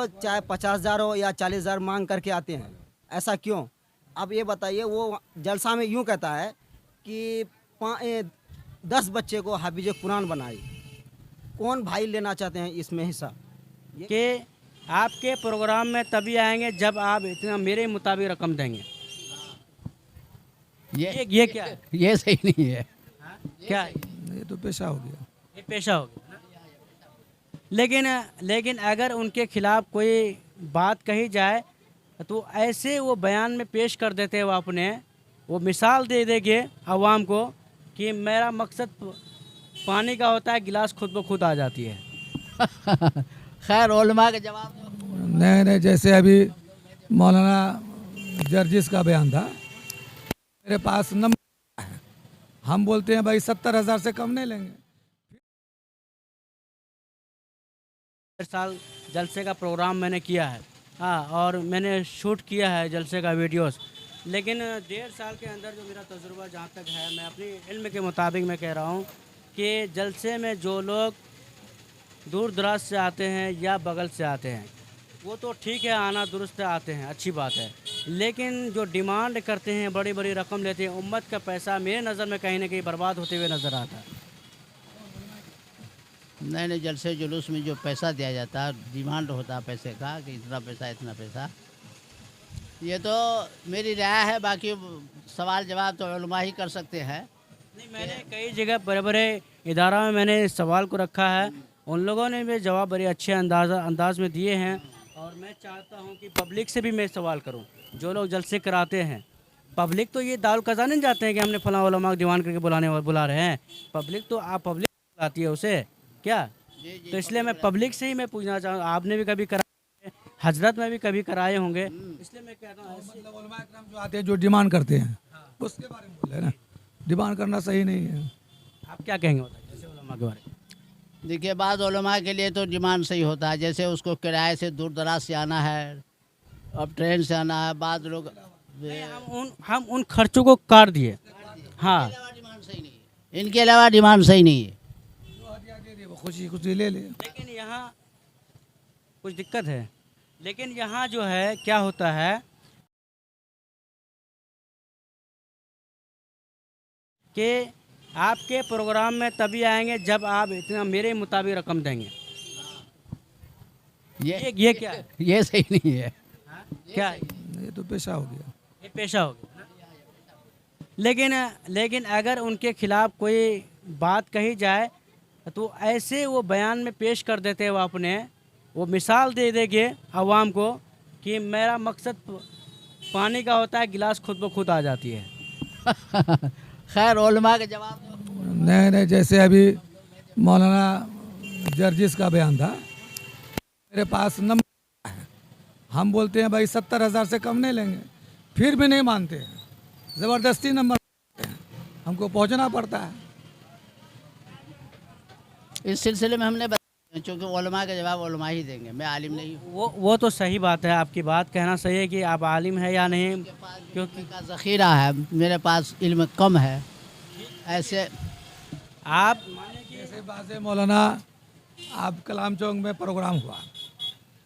वो चाहे 50,000 हो या 40,000 मांग करके आते हैं, ऐसा क्यों? अब ये बताइए, वो जलसा में यूँ कहता है कि 10 बच्चे को हाफिज कुरान बनाए। कौन भाई लेना चाहते हैं इसमें हिस्सा? कि आपके प्रोग्राम में तभी आएंगे जब आप इतना मेरे मुताबिक रकम देंगे। ये क्या है? ये सही नहीं है। क्या है? ये तो पेशा हो गया। ये पेशा हो गया ना? लेकिन अगर उनके खिलाफ कोई बात कही जाए तो ऐसे वो बयान में पेश कर देते हैं, वो मिसाल दे देंगे आवाम को कि मेरा मकसद पानी का होता है, गिलास खुद ब खुद आ जाती है। खैर उलमा के जवाब दो। नहीं, जैसे अभी मौलाना जर्जिस का बयान था, मेरे पास नंबर है, हम बोलते हैं भाई 70,000 से कम नहीं लेंगे। 1 साल जलसे का प्रोग्राम मैंने किया है, हाँ, और मैंने शूट किया है जलसे का वीडियोस। लेकिन 1.5 साल के अंदर जो मेरा तजुर्बा जहाँ तक है, मैं अपनी इल्म के मुताबिक मैं कह रहा हूँ कि जलसे में जो लोग दूर दराज से आते हैं या बगल से आते हैं, वो तो ठीक है, आना दुरुस्त है, आते हैं, अच्छी बात है। लेकिन जो डिमांड करते हैं, बड़ी बड़ी रकम लेते हैं, उम्मत का पैसा मेरे नज़र में कहीं ना कहीं बर्बाद होते हुए नज़र आता है। नहीं, जलसे जुलूस में जो पैसा दिया जाता है, डिमांड होता है पैसे का कि इतना पैसा, ये तो मेरी राय है। बाकी सवाल जवाब तो उलमा ही कर सकते हैं। नहीं, मैंने कई जगह बड़े बड़े इदारा में मैंने इस सवाल को रखा है, उन लोगों ने भी जवाब बड़े अच्छे अंदाज में दिए हैं। और मैं चाहता हूं कि पब्लिक से भी मैं सवाल करूं, जो लोग जलसे कराते हैं, पब्लिक तो ये दाल कज़ा नहीं जाते हैं कि हमने फलां उलमा को दीवान करके बुला रहे हैं। पब्लिक तो पब्लिक बुलाती है उसे, क्या? तो इसलिए मैं पब्लिक से ही मैं पूछना चाहूँ, आपने भी कभी कराए, हजरत में भी कभी कराए होंगे, इसलिए मैं कहता हूँ मतलब उलमा इकराम जो आते हैं, जो डिमांड करते हैं, उसके बारे में बोले ना, डिमांड करना सही नहीं है। आप क्या कहेंगे बताइए जैसे उलमा के बारे में? देखिए, बाद उलमा के लिए तो डिमांड सही होता है। जैसे उसको किराए से दूर दराज से आना है, अब ट्रेन से आना है, बाद लोग हम उन खर्चों को काट दिए। हाँ, डिमांड सही नहीं है, इनके अलावा डिमांड सही नहीं है। वो खुशी ले ले। लेकिन यहाँ कुछ दिक्कत है। लेकिन यहाँ जो है क्या होता है कि आपके प्रोग्राम में तभी आएंगे जब आप इतना मेरे मुताबिक रकम देंगे। ये क्या है? ये सही नहीं है। क्या है? ये तो पेशा हो गया। ये पेशा हो गया ना? लेकिन अगर उनके खिलाफ कोई बात कही जाए तो ऐसे वो बयान में पेश कर देते हैं, वो मिसाल दे देंगे आवाम को कि मेरा मकसद पानी का होता है, गिलास खुद ब खुद आ जाती है। खैर उलमा के जवाब दो। नहीं, जैसे अभी मौलाना जर्जिस का बयान था, मेरे पास नंबर है, हम बोलते हैं भाई 70,000 से कम नहीं लेंगे, फिर भी नहीं मानते हैं, ज़बरदस्ती नंबर हमको पहुंचना पड़ता है। इस सिलसिले में हमने बताया, चूँकि उलमा का जवाब उलमा ही देंगे, मैं आलिम नहीं हूँ। वो तो सही बात है, आपकी बात कहना सही है कि आप आलिम है या नहीं, क्योंकि का ज़ख़ीरा है, मेरे पास इल्म कम है। ऐसे आप जैसे बाज़ मौलाना आप कलाम चौक में प्रोग्राम हुआ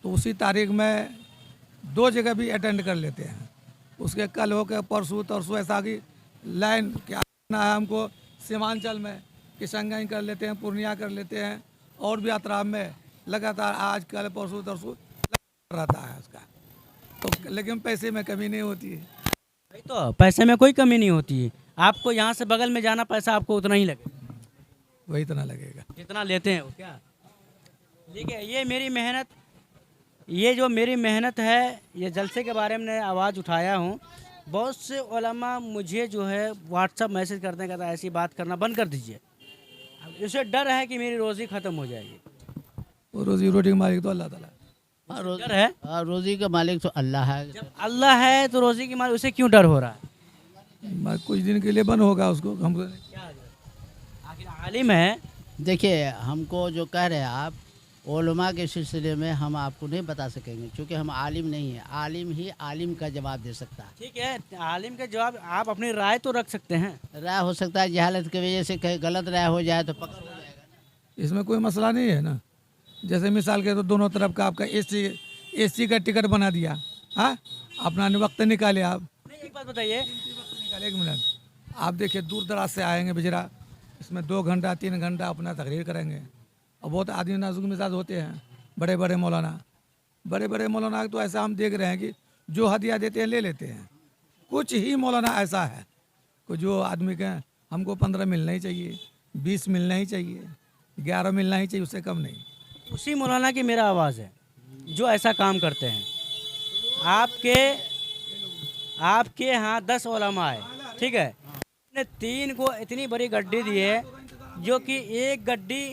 तो उसी तारीख में 2 जगह भी अटेंड कर लेते हैं, उसके कल हो के परसों तरसों ऐसा कि लाइन क्या करना है हमको, सीमांचल में किशनगंज कर लेते हैं, पूर्णिया कर लेते हैं, और भी अतराफ में लगातार आज कल परसों तरसों रहता है उसका। तो लेकिन पैसे में कमी नहीं होती है। तो पैसे में कोई कमी नहीं होती है, आपको यहाँ से बगल में जाना, पैसा आपको उतना ही लगेगा, वही इतना लगेगा जितना लेते हैं वो। क्या देखिए, ये जो मेरी मेहनत है, ये जलसे के बारे में आवाज़ उठाया हूँ। बहुत से उलमा मुझे जो है व्हाट्सअप मैसेज करते हैं, कहता है ऐसी बात करना बंद कर दीजिए, इसे डर है कि मेरी रोज़ी ख़त्म हो जाएगी। वो रोजी रोटी का मालिक तो अल्लाह ताला है। डर है? रोज़ी का मालिक तो अल्लाह है। जब अल्लाह है तो रोज़ी की मालिक, उसे क्यों डर हो रहा है? कुछ दिन के लिए बंद होगा उसको, हमको आखिर आलिम है। देखिए, हमको जो कह रहे हैं आप, उलमा के सिलसिले में हम आपको नहीं बता सकेंगे, क्योंकि हम आलिम नहीं हैं। आलिम ही आलिम का जवाब दे सकता है। ठीक है, आलिम का जवाब, आप अपनी राय तो रख सकते हैं। राय हो सकता है, जहालत की वजह से कहीं गलत राय हो जाए तो पक्का हो जाएगा। इसमें कोई मसला नहीं है ना। जैसे मिसाल के तो दोनों तरफ का आपका एसी का टिकट बना दिया। हाँ, अपना वक्त निकाले आप। नहीं, एक बात बताइए, निकाले 1 मिनट। आप देखिए दूर दराज से आएंगे बेचारा, इसमें 2 घंटा 3 घंटा अपना तकरीर करेंगे। और बहुत आदमी नाजुक मिजाज होते हैं, बड़े बड़े मौलाना तो ऐसा हम देख रहे हैं कि जो हदिया देते हैं ले लेते हैं। कुछ ही मौलाना ऐसा है कि जो आदमी के हमको 15 मिलना ही चाहिए, 20 मिलना ही चाहिए, 11 मिलना ही चाहिए, उससे कम नहीं। उसी मौलाना की मेरा आवाज़ है जो ऐसा काम करते हैं। आपके यहाँ 10 उलमा है, ठीक है, आपने 3 को इतनी बड़ी गड्डी दी है जो कि एक गड्डी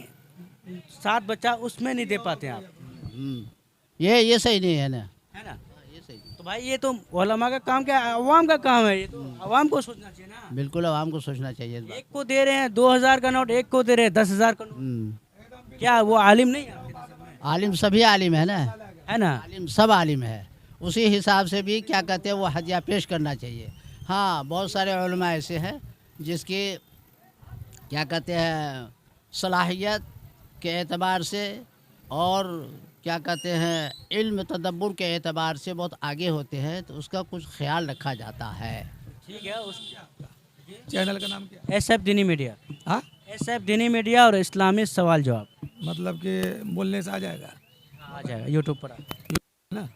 7 बच्चा उसमें नहीं दे पाते आप, ये सही नहीं है ना, है ना। ये सही नहीं। तो भाई ये तो उलमा का काम क्या है, अवाम का काम है, ये तो अवाम को सोचना चाहिए ना। बिल्कुल आवाम को सोचना चाहिए इस बात। एक को दे रहे हैं 2000 का नोट, एक को दे रहे हैं 10,000 का नोट, क्या वो आलिम नहीं है आपके नज़र में? आलिम सभी आलिम है ना, है ना। आलिम सब आलिम है। उसी हिसाब से भी क्या कहते हैं वो हदिया पेश करना चाहिए। हाँ, बहुत सारे उलमा ऐसे हैं जिसकी क्या कहते हैं सलाहियत के एतबार से और क्या कहते हैं इल्म तदब्बुर के एतबार से बहुत आगे होते हैं, तो उसका कुछ ख्याल रखा जाता है। ठीक है, उस चैनल का नाम क्या है? SF दीनी मीडिया, हाँ, SF दीनी मीडिया और इस्लामी सवाल जवाब मतलब कि बोलने से आ जाएगा आ जाएगा यूट्यूब पर। ना।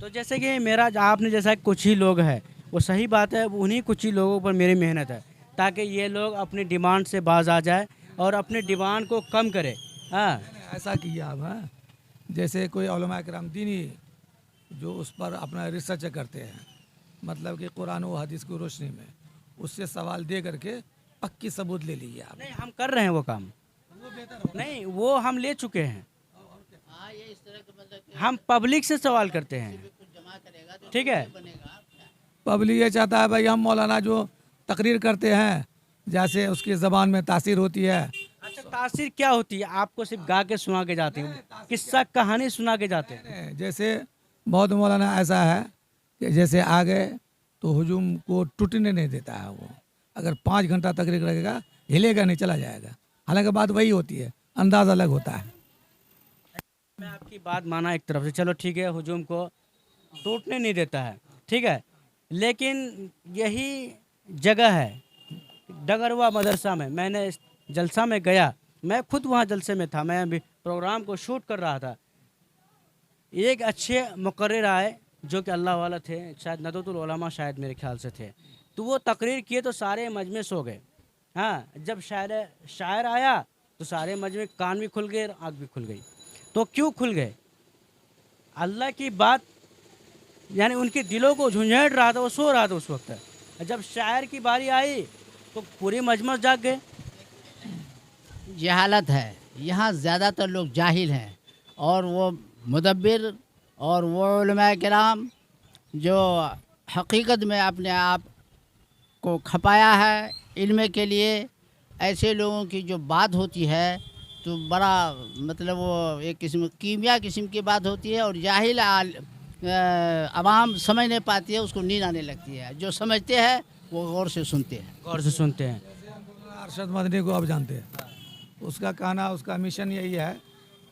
तो जैसे कि मेरा आपने जैसा कुछ ही लोग हैं, वो सही बात है, उन्हीं कुछ ही लोगों पर मेरी मेहनत है ताकि ये लोग अपनी डिमांड से बाज आ जाए और अपनी डिमांड को कम करे। हाँ, ऐसा किया आप। हाँ, जैसे कोई उलमा किराम दीनी जो उस पर अपना रिसर्च करते हैं, मतलब कि कुरान व हदीस की रोशनी में उससे सवाल दे करके पक्की सबूत ले लीजिए आप। नहीं हम कर रहे हैं वो काम, नहीं वो हम ले चुके हैं। हाँ, ये इस तरह का मतलब हम पब्लिक से सवाल करते हैं, कुछ जमा करेगा तो ठीक है। बनेगा। पब्लिक ये चाहता है भाई हम मौलाना जो तकरीर करते हैं जैसे उसकी ज़बान में तासीर होती है। अच्छा, तासीर क्या होती है? आपको सिर्फ गा के सुना के जाते हैं, किस्सा कहानी सुना के जाते हैं। जैसे बहुत मौलाना ऐसा है कि जैसे आ गए तो हुजूम को टूटने नहीं देता है। वो अगर 5 घंटा तकरीर लगेगा हिलेगा नहीं, चला जाएगा। हालांकि बात वही होती है, अंदाज़ अलग होता है। मैं आपकी बात माना एक तरफ से, चलो ठीक है, हुजूम को टूटने नहीं देता है, ठीक है, लेकिन यही जगह है डगरवा मदरसा में। मैंने इस जलसा में गया, मैं खुद वहाँ जलसे में था, मैं अभी प्रोग्राम को शूट कर रहा था। एक अच्छे मुकर्रिर आए जो कि अल्लाह वाला थे, शायद नदवतुल उलमा शायद मेरे ख्याल से थे, तो वो तकरीर किए तो सारे मजमे सो गए। हाँ, जब शायर आया तो सारे मजमे कान भी खुल गए, आँख भी खुल गई। तो क्यों खुल गए? अल्लाह की बात यानी उनके दिलों को झुंझेड़ रहा था, वो सो रहा था उस वक्त। जब शायर की बारी आई तो पूरी मजमस जाग गए। जहालत है यहाँ, ज़्यादातर लोग जाहिल हैं और वो मुदब्बिर और वो उलमा किराम जो हकीकत में अपने आप को खपाया है इल्म के लिए, ऐसे लोगों की जो बात होती है तो बड़ा मतलब वो एक किस्म कीमिया किस्म की बात होती है और जाहिल आवाम समझ नहीं पाती है, उसको नींद आने लगती है। जो समझते हैं वो गौर से सुनते हैं। गौर से सुनते हैं। अरशद मदनी को आप जानते हैं, उसका कहना, उसका मिशन यही है,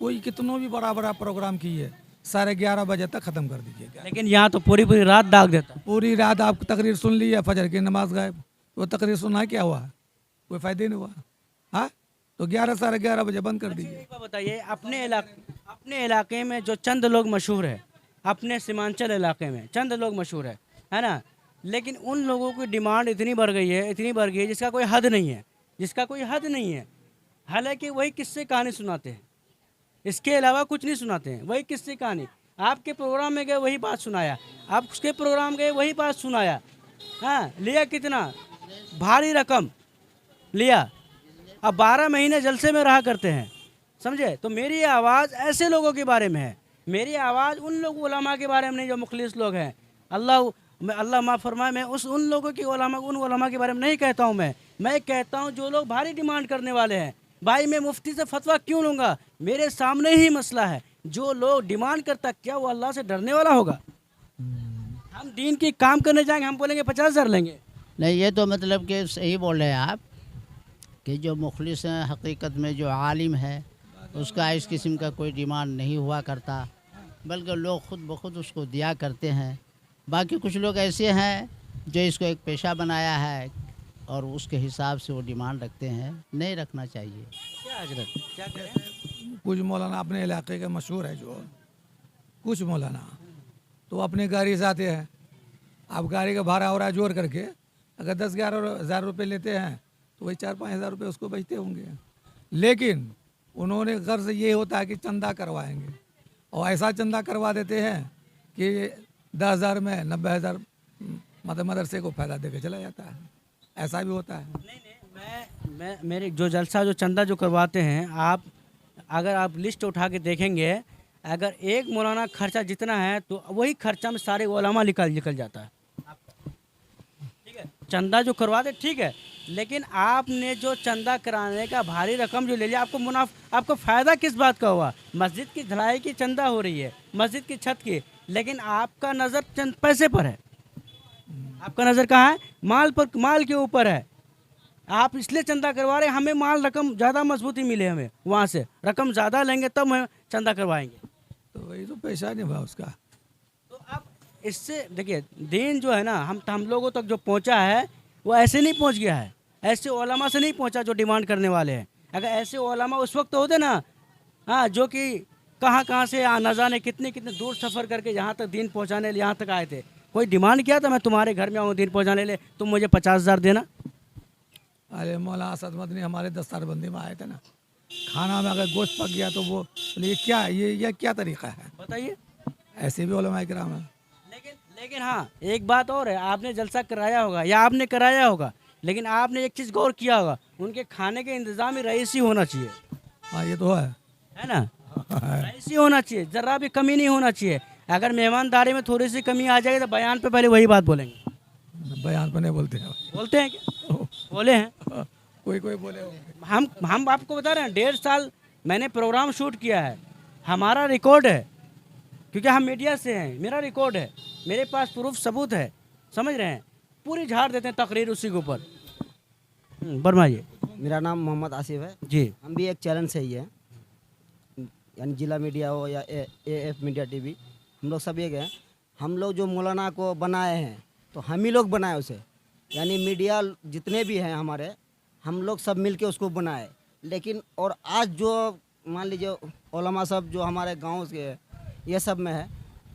कोई कितनों भी बड़ा बड़ा प्रोग्राम किए 11:30 बजे तक ख़त्म कर दीजिए। लेकिन यहाँ तो पूरी पूरी रात दाग देता। पूरी रात आप तकरीर सुन ली है, फजर की नमाज गायब, वो तकरीर सुनना क्या हुआ? कोई फ़ायदा नहीं हुआ। हाँ, तो 11-11:30 बजे बंद कर दीजिए। एक बात बताइए, अपने इलाके में जो चंद लोग मशहूर है, अपने सीमांचल इलाके में चंद लोग मशहूर है ना, लेकिन उन लोगों की डिमांड इतनी बढ़ गई है जिसका कोई हद नहीं है, हालांकि वही किस्से कहानी सुनाते हैं, इसके अलावा कुछ नहीं सुनाते हैं। वही किस्से कहानी, आपके प्रोग्राम में गए वही बात सुनाया, आप उसके प्रोग्राम गए वही बात सुनाया। हाँ, लिया कितना भारी रकम लिया, अब 12 महीने जलसे में रहा करते हैं, समझे। तो मेरी आवाज़ ऐसे लोगों के बारे में है, मेरी आवाज़ उन लोग उलमा के बारे में नहीं जो मुखलिस लोग हैं। अल्लाह माफ़ फरमाए, मैं उन लोगों की उन उलमा के बारे में नहीं कहता हूँ। मैं कहता हूँ जो लोग भारी डिमांड करने वाले हैं। भाई मैं मुफ्ती से फतवा क्यों लूँगा? मेरे सामने ही मसला है। जो लोग डिमांड करता, क्या वो अल्लाह से डरने वाला होगा? हम दीन की काम करने जाएंगे, हम बोलेंगे 50,000 लेंगे। नहीं, ये तो मतलब कि सही बोल रहे हैं आप कि जो मुखलिस हैं, हकीकत में जो आलिम है उसका इस किस्म का कोई डिमांड नहीं हुआ करता। बल्कि लोग खुद ब खुद उसको दिया करते हैं। बाकी कुछ लोग ऐसे हैं जो इसको एक पेशा बनाया है और उसके हिसाब से वो डिमांड रखते हैं, नहीं रखना चाहिए। क्या हजरत, क्या करें? कुछ मौलाना अपने इलाके के मशहूर है, जो कुछ मौलाना तो अपनी गाड़ी से आते हैं। आप गाड़ी का भाड़ा हो रहा है जोड़ करके, अगर 10-11 हज़ार रुपये लेते हैं तो वही 4-5 हज़ार रुपये उसको बचते होंगे। लेकिन उन्होंने गर्ज ये होता है कि चंदा करवाएंगे, और ऐसा चंदा करवा देते हैं कि 10,000 में 90,000 मदरसे को फ़ायदा देकर चला जाता है। ऐसा भी होता है। नहीं, मैं मेरे जो जलसा जो चंदा जो करवाते हैं, आप अगर आप लिस्ट उठा के देखेंगे, अगर एक मौलाना खर्चा जितना है तो वही खर्चा में सारे उलमा निकल जाता है। ठीक है, चंदा जो करवाते ठीक है, लेकिन आपने जो चंदा कराने का भारी रकम जो ले लिया, आपको फ़ायदा किस बात का हुआ? मस्जिद की ढलाई की चंदा हो रही है, मस्जिद की छत की, लेकिन आपका नज़र चंद पैसे पर है। आपका नज़र कहाँ है? माल पर, माल के ऊपर है। आप इसलिए चंदा करवा रहे हैं, हमें माल रकम ज़्यादा मजबूती मिले, हमें वहाँ से रकम ज़्यादा लेंगे तब हम चंदा करवाएंगे। तो वही तो पैसा नहीं हुआ उसका। तो आप इससे देखिए, दीन जो है ना, हम लोगों तक जो पहुँचा है वो ऐसे नहीं पहुँच गया है, ऐसे उलमा से नहीं पहुँचा जो डिमांड करने वाले हैं। अगर ऐसे उलमा उस वक्त होते ना, हाँ, जो कि कहाँ से न जाने कितने दूर सफ़र करके यहाँ तक दीन पहुँचाने यहाँ तक आए थे, कोई डिमांड किया था मैं तुम्हारे घर में आऊँ दीन पहुँचाने ले, तुम मुझे 50,000 देना? अरे मौलाना असद मदनी हमारे दस्तारबंदी में आए थे ना, खाना में अगर गोश्त पक गया तो वो बोले, ये क्या तरीक़ा है? बताइए। ऐसे भी उलमा किराम है। लेकिन हाँ, एक बात और है, आपने जलसा कराया होगा या आपने कराया होगा, लेकिन आपने एक चीज़ गौर किया होगा, उनके खाने के इंतज़ाम ही रईसी होना चाहिए। हाँ, ये तो है ना? रईसी होना चाहिए, ज़रा भी कमी नहीं होना चाहिए। अगर मेहमानदारी में थोड़ी सी कमी आ जाएगी तो बयान पे पहले वही बात बोलेंगे। बयान पर नहीं बोलते हैं। बोलते हैं क्या? बोले हैं। कोई बोले होंगे। हम आपको बता रहे हैं, 1.5 साल मैंने प्रोग्राम शूट किया है, हमारा रिकॉर्ड है, क्योंकि हम मीडिया से हैं, मेरा रिकॉर्ड है, मेरे पास प्रूफ सबूत है, समझ रहे हैं, पूरी झाड़ देते हैं तकरीर उसी के ऊपर। फरमाइए। मेरा नाम मोहम्मद आसिफ है जी। हम भी एक चैनल से ही है, यानी जिला मीडिया हो या AF मीडिया TV, हम लोग सब एक हैं। हम लोग जो मौलाना को बनाए हैं तो हम ही लोग बनाए उसे, यानी मीडिया जितने भी हैं हमारे, हम लोग सब मिल के उसको बनाए। लेकिन और आज जो मान लीजिए उलमा सब जो हमारे गाँव के ये सब में है,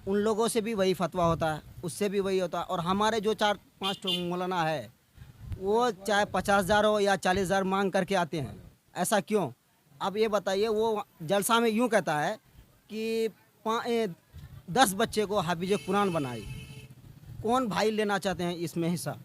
उन लोगों से भी वही फतवा होता है, उससे भी वही होता है। और हमारे जो 4-5 मौलाना है, वो चाहे 50,000 हो या 40,000 मांग करके आते हैं। ऐसा क्यों? अब ये बताइए, वो जलसा में यूँ कहता है कि 10 बच्चे को हाफिज कुरान बनाई। कौन भाई लेना चाहते हैं इसमें हिस्सा?